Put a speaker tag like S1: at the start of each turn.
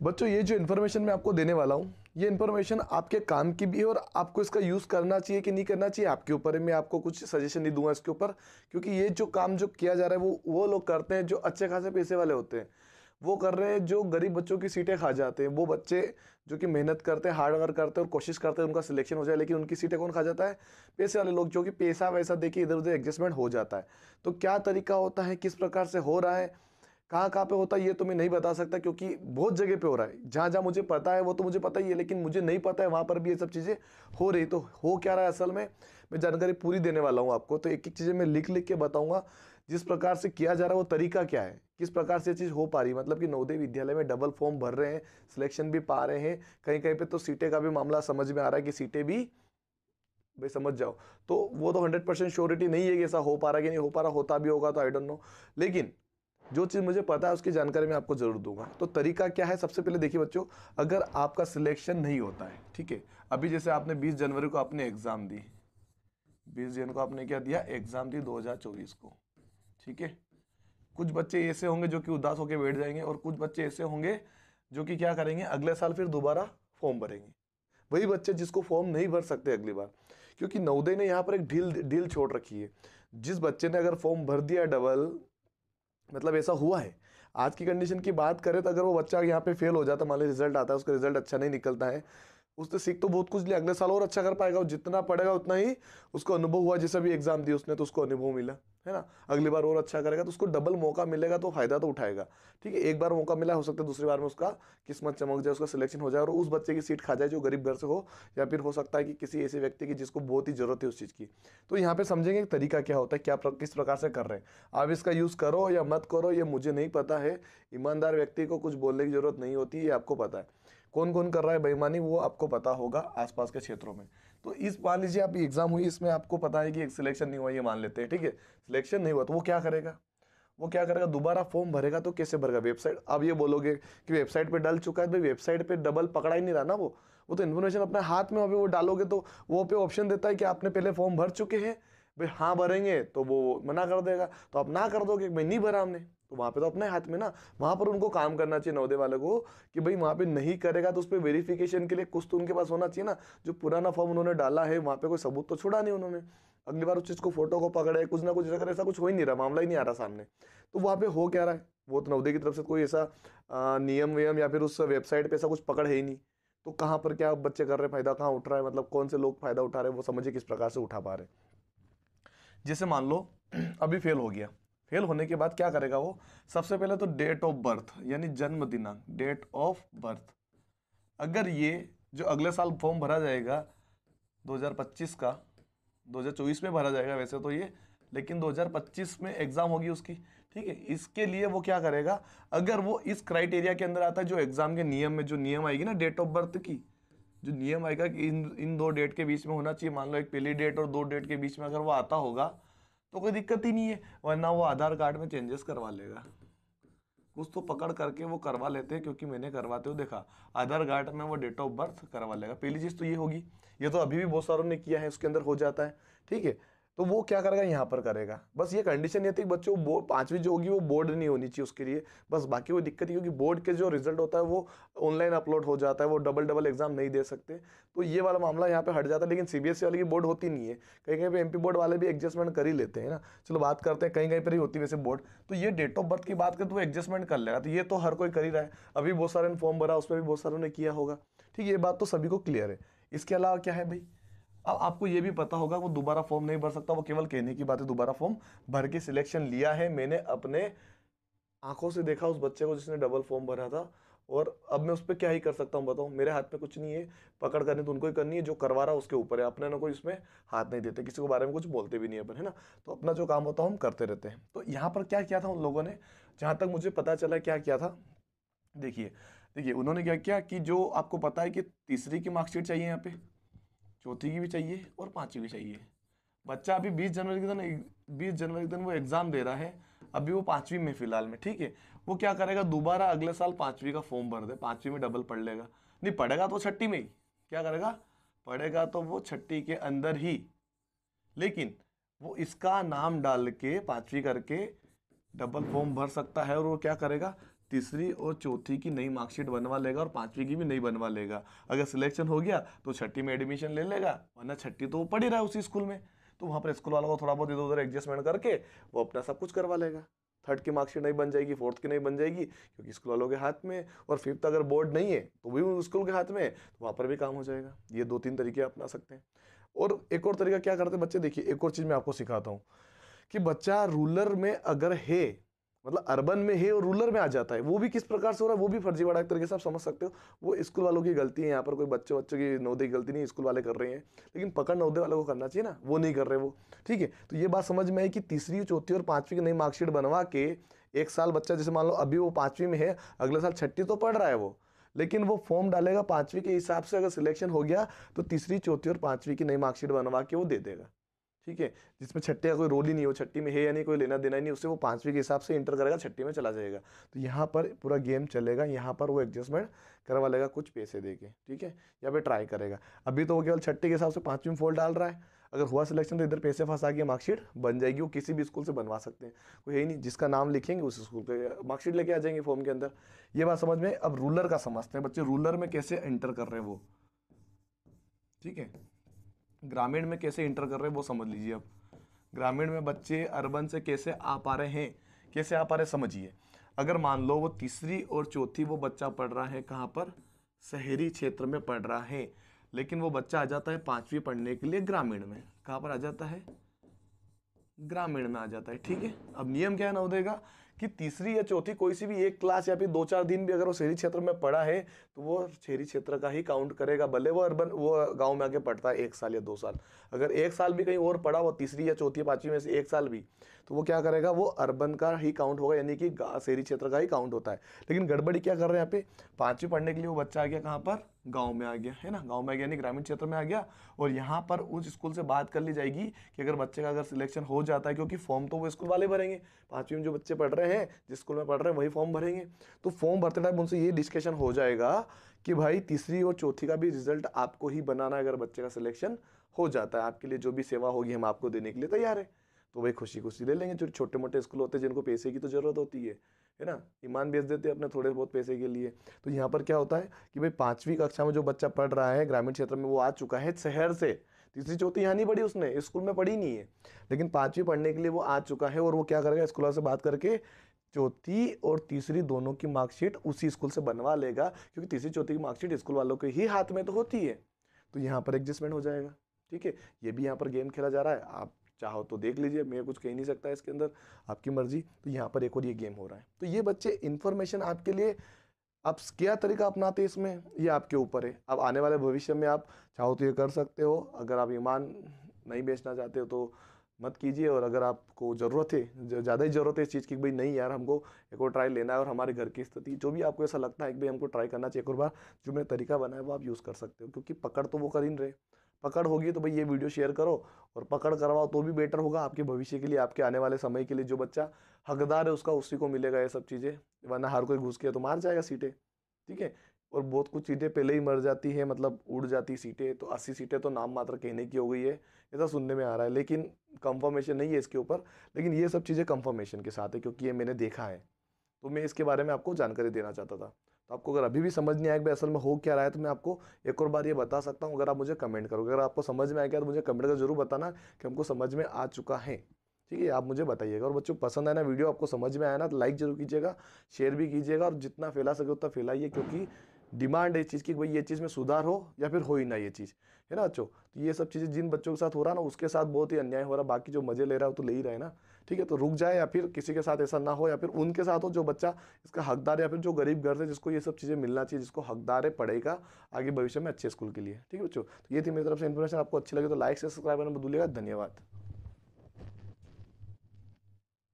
S1: बच्चों ये जो इन्फॉर्मेशन मैं आपको देने वाला हूँ, ये इन्फॉर्मेशन आपके काम की भी है और आपको इसका यूज़ करना चाहिए कि नहीं करना चाहिए आपके ऊपर है। मैं आपको कुछ सजेशन नहीं दूंगा इसके ऊपर, क्योंकि ये जो काम जो किया जा रहा है वो लोग करते हैं जो अच्छे खासे पैसे वाले होते हैं। वो कर रहे हैं जो गरीब बच्चों की सीटें खा जाते हैं। वो बच्चे जो कि मेहनत करते हैं, हार्ड वर्क करते हैं और कोशिश करते हैं उनका सिलेक्शन हो जाए, लेकिन उनकी सीटें कौन खा जाता है? पैसे वाले लोग, जो कि पैसा वैसा देखिए इधर उधर एडजस्टमेंट हो जाता है। तो क्या तरीका होता है, किस प्रकार से हो रहा है, कहाँ कहाँ पे होता है, ये तो मैं नहीं बता सकता, क्योंकि बहुत जगह पे हो रहा है। जहाँ जहाँ मुझे पता है वो तो मुझे पता ही है, लेकिन मुझे नहीं पता है वहाँ पर भी ये सब चीज़ें हो रही। तो हो क्या रहा है असल में, मैं जानकारी पूरी देने वाला हूँ आपको। तो एक एक चीज़ें मैं लिख लिख के बताऊंगा, जिस प्रकार से किया जा रहा है वो तरीका क्या है, किस प्रकार से ये चीज़ हो पा रही। मतलब कि नवोदय विद्यालय में डबल फॉर्म भर रहे हैं, सिलेक्शन भी पा रहे हैं, कहीं कहीं पे तो सीटें का भी मामला समझ में आ रहा है कि सीटें भी, भाई समझ जाओ। तो वो तो 100% श्योरिटी नहीं है कि ऐसा हो पा रहा है कि नहीं हो पा रहा, होता भी होगा तो आई डोंट नो, लेकिन जो चीज़ मुझे पता है उसकी जानकारी मैं आपको जरूर दूंगा। तो तरीका क्या है, सबसे पहले देखिए बच्चों, अगर आपका सिलेक्शन नहीं होता है, ठीक है, अभी जैसे आपने 20 जनवरी को आपने एग्जाम दी, 20 जनवरी को आपने क्या दिया, एग्जाम दी 2024 को, ठीक है। कुछ बच्चे ऐसे होंगे जो कि उदास होकर बैठ जाएंगे, और कुछ बच्चे ऐसे होंगे जो कि क्या करेंगे, अगले साल फिर दोबारा फॉर्म भरेंगे। वही बच्चे जिसको फॉर्म नहीं भर सकते अगली बार, क्योंकि नवोदय ने यहाँ पर एक डील डील छोड़ रखी है। जिस बच्चे ने अगर फॉर्म भर दिया डबल, मतलब ऐसा हुआ है, आज की कंडीशन की बात करें तो अगर वो बच्चा यहाँ पे फेल हो जाता, मान लीजिए रिजल्ट आता है, उसका रिजल्ट अच्छा नहीं निकलता है, उसने सीख तो बहुत कुछ लिया, अगले साल और अच्छा कर पाएगा। वो जितना पढ़ेगा उतना ही उसको अनुभव हुआ, जैसा भी एग्जाम दी उसने तो उसको अनुभव मिला, है ना। अगली बार और अच्छा करेगा तो उसको डबल मौका मिलेगा, तो फायदा तो उठाएगा। ठीक है, एक बार मौका मिला, हो सकता है दूसरी बार में उसका किस्मत चमक जाए, उसका सिलेक्शन हो जाए और उस बच्चे की सीट खा जाए जो गरीब घर से हो, या फिर हो सकता है कि किसी ऐसे व्यक्ति की जिसको बहुत ही जरूरत है उस चीज़ की। तो यहाँ पे समझेंगे कि तरीका क्या होता है, किस प्रकार से कर रहे हैं आप। इसका यूज़ करो या मत करो ये मुझे नहीं पता है, ईमानदार व्यक्ति को कुछ बोलने की जरूरत नहीं होती, ये आपको पता है। कौन कौन कर रहा है बेईमानी वो आपको पता होगा आसपास के क्षेत्रों में। तो इस मान लीजिए आप एग्जाम हुई, इसमें आपको पता है कि एक सिलेक्शन नहीं हुआ, ये मान लेते हैं, ठीक है, सिलेक्शन नहीं हुआ, तो वो क्या करेगा, वो क्या करेगा, दोबारा फॉर्म भरेगा। तो कैसे भरेगा, वेबसाइट, अब ये बोलोगे कि वेबसाइट पे डल चुका है, भाई वेबसाइट पे डबल पकड़ा ही नहीं रहा ना, वो तो इन्फॉर्मेशन अपने हाथ में, अभी वो डालोगे तो वो पे ऑप्शन देता है कि आपने पहले फॉर्म भर चुके हैं, भाई हाँ भरेंगे, तो वो मना कर देगा, तो आप ना कर दोगे भाई नहीं भरा हमने, तो वहां पे तो अपने हाथ में ना। वहां पर उनको काम करना चाहिए नवोदय वाले को, कि भाई वहां पे नहीं करेगा तो उस पर वेरिफिकेशन के लिए कुछ तो उनके पास होना चाहिए ना। जो पुराना फॉर्म उन्होंने डाला है वहां पे कोई सबूत तो छोड़ा नहीं उन्होंने, अगली बार उस चीज को फोटो को पकड़े, कुछ ना कुछ अगर ऐसा कुछ हो ही नहीं रहा, मामला ही नहीं आ रहा सामने, तो वहां पे हो क्या रहा है, वो तो नवोदय की तरफ से कोई ऐसा नियम वियम या फिर उस वेबसाइट पे ऐसा कुछ पकड़ है ही नहीं। तो कहाँ पर क्या बच्चे कर रहे हैं, फायदा कहाँ उठ रहा है, मतलब कौन से लोग फायदा उठा रहे हैं, वो समझिए किस प्रकार से उठा पा रहे हैं। जैसे मान लो अभी फेल हो गया, फेल होने के बाद क्या करेगा वो, सबसे पहले तो डेट ऑफ बर्थ यानी जन्म दिनांक, डेट ऑफ बर्थ, अगर ये जो अगले साल फॉर्म भरा जाएगा 2025 का, 2024 में भरा जाएगा वैसे तो ये, लेकिन 2025 में एग्जाम होगी उसकी, ठीक है। इसके लिए वो क्या करेगा, अगर वो इस क्राइटेरिया के अंदर आता है, जो एग्जाम के नियम में जो नियम आएगी ना डेट ऑफ बर्थ की, जो नियम आएगा कि इन दो डेट के बीच में होना चाहिए, मान लो एक पहली डेट और दो डेट के बीच में अगर वो आता होगा तो कोई दिक्कत ही नहीं है, वरना वो आधार कार्ड में चेंजेस करवा लेगा। कुछ तो पकड़ करके वो करवा लेते हैं, क्योंकि मैंने करवाते हुए देखा, आधार कार्ड में वो डेट ऑफ बर्थ करवा लेगा। पहली चीज़ तो ये होगी, ये तो अभी भी बहुत सारों ने किया है, उसके अंदर हो जाता है, ठीक है। तो वो क्या करेगा, यहाँ पर करेगा। बस ये कंडीशन ये थी कि बच्चों पांचवी जो होगी वो बोर्ड नहीं होनी चाहिए उसके लिए, बस बाकी कोई दिक्कत नहीं होगी। बोर्ड के जो रिजल्ट होता है वो ऑनलाइन अपलोड हो जाता है, वो डबल डबल एग्जाम नहीं दे सकते, तो ये वाला मामला यहाँ पे हट जाता है। लेकिन सीबीएसई वाले की बोर्ड होती नहीं है, कहीं कहीं पे एमपी बोर्ड वाले भी एडजस्टमेंट कर ही लेते हैं ना। चलो बात करते हैं, कहीं कहीं पर ही होती है वैसे बोर्ड। तो ये डेट ऑफ बर्थ की बात करें तो वो एडजस्टमेंट कर लेगा, तो ये तो हर कोई कर ही रहा है। अभी बहुत सारे ने फॉर्म भरा, उसमें भी बहुत सारों ने किया होगा, ठीक है, ये बात तो सभी को क्लियर है। इसके अलावा क्या है भाई, अब आपको ये भी पता होगा वो दोबारा फॉर्म नहीं भर सकता, वो केवल कहने की बात है, दोबारा फॉर्म भर के सिलेक्शन लिया है, मैंने अपने आंखों से देखा उस बच्चे को जिसने डबल फॉर्म भरा था, और अब मैं उस पर क्या ही कर सकता हूँ बताओ, मेरे हाथ में कुछ नहीं है, पकड़ करनी तो उनको ही करनी है, जो करवा रहा उसके ऊपर है, अपने ना कोई इसमें हाथ नहीं देते, किसी को बारे में कुछ बोलते भी नहीं अपन, है ना। तो अपना जो काम होता है हम करते रहते हैं। तो यहाँ पर क्या किया था उन लोगों ने, जहाँ तक मुझे पता चला क्या किया था, देखिए देखिए उन्होंने क्या किया कि जो आपको पता है कि तीसरी की मार्कशीट चाहिए यहाँ पे, चौथी की भी चाहिए और पांचवी भी चाहिए। बच्चा अभी 20 जनवरी के दिन वो एग्जाम दे रहा है, अभी वो पांचवी में फिलहाल में, ठीक है। वो क्या करेगा, दोबारा अगले साल पांचवी का फॉर्म भर दे, पांचवी में डबल पढ़ लेगा, नहीं पढ़ेगा तो छठी में ही, क्या करेगा, पढ़ेगा तो वो छठी के अंदर ही, लेकिन वो इसका नाम डाल के पांचवी करके डबल फॉर्म भर सकता है। और वो क्या करेगा, तीसरी और चौथी की नई मार्कशीट बनवा लेगा और पांचवी की भी नई बनवा लेगा। अगर सिलेक्शन हो गया तो छठी में एडमिशन ले लेगा, वरना छठी तो वो पढ़ ही रहा है उसी स्कूल में, तो वहाँ पर स्कूल वालों को थोड़ा बहुत इधर उधर एडजस्टमेंट करके वो अपना सब कुछ करवा लेगा। थर्ड की मार्कशीट नहीं बन जाएगी, फोर्थ की नहीं बन जाएगी, क्योंकि स्कूल वालों के हाथ में। और फिफ्थ अगर बोर्ड नहीं है तो भी स्कूल के हाथ में है, तो वहाँ पर भी काम हो जाएगा। ये 2-3 तरीके अपना सकते हैं। और एक और तरीका क्या करते हैं बच्चे, देखिए एक और चीज़ मैं आपको सिखाता हूँ कि बच्चा रूरल में अगर है, मतलब अर्बन में है और रूरल में आ जाता है, वो भी किस प्रकार से हो रहा है, वो भी फर्जीवाड़ा एक तरीके से आप समझ सकते हो। वो स्कूल वालों की गलती है, यहाँ पर कोई बच्चों की नवोदय की गलती नहीं, स्कूल वाले कर रहे हैं, लेकिन पकड़ नवोदय वालों को करना चाहिए ना, वो नहीं कर रहे वो। ठीक है, तो ये बात समझ में आई कि तीसरी, चौथी और पांचवी की नई मार्कशीट बनवा के एक साल बच्चा, जैसे मान लो अभी वो पांचवी में है, अगले साल छठी तो पढ़ रहा है वो, लेकिन वो फॉर्म डालेगा पांचवी के हिसाब से, अगर सिलेक्शन हो गया तो तीसरी, चौथी और पांचवी की नई मार्कशीट बनवा के वो दे देगा। ठीक है, जिसमें छठी का कोई रोल ही नहीं हो, छठी में है या नहीं कोई लेना देना ही नहीं उससे, वो पांचवी के हिसाब से इंटर करेगा, छठी में चला जाएगा। तो यहाँ पर पूरा गेम चलेगा, यहाँ पर वो एडजस्टमेंट करवा लेगा कुछ पैसे दे के। ठीक है, यहाँ पे ट्राई करेगा। अभी तो वो केवल छठी के हिसाब से पांचवी में फॉल्ट डाल रहा है, अगर हुआ सिलेक्शन तो इधर पैसे फंसा के मार्कशीट बन जाएगी, वो किसी भी स्कूल से बनवा सकते हैं, कोई है ही नहीं, जिसका नाम लिखेंगे उस स्कूल के मार्कशीट लेके आ जाएंगे फॉर्म के अंदर। ये बात समझ में। अब रूलर का समझते हैं, बच्चे रूलर में कैसे एंटर कर रहे हैं वो। ठीक है, ग्रामीण में कैसे इंटर कर रहे हैं वो समझ लीजिए। अब ग्रामीण में बच्चे अर्बन से कैसे आ पा रहे हैं, कैसे आ पा रहे हैं समझिए। अगर मान लो वो तीसरी और चौथी वो बच्चा पढ़ रहा है कहाँ पर, शहरी क्षेत्र में पढ़ रहा है, लेकिन वो बच्चा आ जाता है पांचवी पढ़ने के लिए ग्रामीण में। कहाँ पर आ जाता है, ग्रामीण में आ जाता है। ठीक है, अब नियम क्या है नवोदय का कि तीसरी या चौथी कोई सी भी एक क्लास या फिर 2-4 दिन भी अगर वो शहरी क्षेत्र में पढ़ा है तो वो शहरी क्षेत्र का ही काउंट करेगा, भले वो अर्बन वो गांव में आके पढ़ता है 1 साल या 2 साल। अगर 1 साल भी कहीं और पढ़ा वो तीसरी या चौथी पांचवी में से 1 साल भी, तो वो क्या करेगा, वो अर्बन का ही काउंट होगा, यानी कि शहरी क्षेत्र का ही काउंट होता है। लेकिन गड़बड़ी क्या कर रहे हैं यहाँ पे, पांचवी पढ़ने के लिए वो बच्चा आ गया कहाँ पर, गांव में आ गया, है ना, गांव में आ गया यानी ग्रामीण क्षेत्र में आ गया। और यहाँ पर उस स्कूल से बात कर ली जाएगी कि अगर बच्चे का अगर सिलेक्शन हो जाता है, क्योंकि फॉर्म तो वो स्कूल वाले भरेंगे, पांचवी में जो बच्चे पढ़ रहे हैं जिस स्कूल में पढ़ रहे हैं वही फॉर्म भरेंगे, तो फॉर्म भरते टाइम उनसे ये डिस्कशन हो जाएगा कि भाई तीसरी और चौथी का भी रिजल्ट आपको ही बनाना है, अगर बच्चे का सिलेक्शन हो जाता है, आपके लिए जो भी सेवा होगी हम आपको देने के लिए तैयार है। तो वही खुशी खुशी ले लेंगे। जो छोटे मोटे स्कूल होते हैं जिनको पैसे की तो जरूरत होती है ना, ईमान बेच देते हैं अपने थोड़े बहुत पैसे के लिए। तो यहाँ पर क्या होता है कि भाई पांचवी कक्षा में जो बच्चा पढ़ रहा है ग्रामीण क्षेत्र में, वो आ चुका है शहर से, तीसरी चौथी यहाँ नहीं पढ़ी उसने, स्कूल में पढ़ी नहीं है, लेकिन पांचवी पढ़ने के लिए वो आ चुका है, और वो क्या करेगा, स्कूल से बात करके चौथी और तीसरी दोनों की मार्कशीट उसी स्कूल से बनवा लेगा, क्योंकि तीसरी चौथी की मार्कशीट स्कूल वालों के ही हाथ में तो होती है। तो यहाँ पर एडजस्टमेंट हो जाएगा। ठीक है, ये भी यहाँ पर गेम खेला जा रहा है, आप चाहो तो देख लीजिए, मैं कुछ कह नहीं सकता इसके अंदर, आपकी मर्जी। तो यहाँ पर एक और ये गेम हो रहा है। तो ये बच्चे इन्फॉर्मेशन आपके लिए, आप क्या तरीका अपनाते हैं इसमें ये आपके ऊपर है। अब आने वाले भविष्य में आप चाहो तो ये कर सकते हो, अगर आप ईमान नहीं बेचना चाहते हो तो मत कीजिए। और अगर आपको ज़रूरत है, ज़्यादा ही ज़रूरत है इस चीज़ की, भाई नहीं यार हमको एक और ट्राई लेना है, और हमारे घर की स्थिति जो भी आपको ऐसा लगता है कि भाई हमको ट्राई करना चाहिए एक और बार, जो मैंने तरीका बनाया वो आप यूज़ कर सकते हो, क्योंकि पकड़ तो वो कर ही नहीं रहे। पकड़ होगी तो भाई ये वीडियो शेयर करो और पकड़ करवाओ तो भी बेटर होगा आपके भविष्य के लिए, आपके आने वाले समय के लिए। जो बच्चा हकदार है उसका उसी को मिलेगा ये सब चीज़ें, वरना हर कोई घुस के तो मार जाएगा सीटें। ठीक है, और बहुत कुछ सीटें पहले ही मर जाती है, मतलब उड़ जाती सीटें, तो 80 सीटें तो नाम मात्र कहने की हो गई है, ऐसा सुनने में आ रहा है, लेकिन कंफर्मेशन नहीं है इसके ऊपर। लेकिन ये सब चीज़ें कंफर्मेशन के साथ है, क्योंकि ये मैंने देखा है, तो मैं इसके बारे में आपको जानकारी देना चाहता था। तो आपको अगर अभी भी समझ नहीं आया कि असल में हो क्या रहा है, तो मैं आपको एक और बार ये बता सकता हूँ, अगर आप मुझे कमेंट करोगे। अगर आपको समझ में आ गया तो मुझे कमेंट कर जरूर बताना कि हमको समझ में आ चुका है। ठीक है, आप मुझे बताइएगा। और बच्चों पसंद आया ना वीडियो, आपको समझ में आया ना, तो लाइक जरूर कीजिएगा, शेयर भी कीजिएगा, और जितना फैला सके उतना फैलाइए, क्योंकि डिमांड है इस चीज़ की, भाई ये चीज़ में सुधार हो या फिर हो ही ना ये चीज़, है ना बच्चों। तो ये सब चीज़ें जिन बच्चों के साथ हो रहा है ना, उसके साथ बहुत ही अन्याय हो रहा है, बाकी जो मजे ले रहा है वो तो ले ही रहा है ना। ठीक है, तो रुक जाए, या फिर किसी के साथ ऐसा ना हो, या फिर उनके साथ हो जो बच्चा इसका हकदार, या फिर जो गरीब घर से जिसको ये सब चीज़ें मिलना चाहिए, जिसको हकदार है पढ़ेगा आगे भविष्य में अच्छे स्कूल के लिए। ठीक है बच्चों, तो ये थी मेरी तरफ से इन्फॉर्मेशन। आपको अच्छी लगे तो लाइक से सब्सक्राइब करना मत भूलिएगा। धन्यवाद।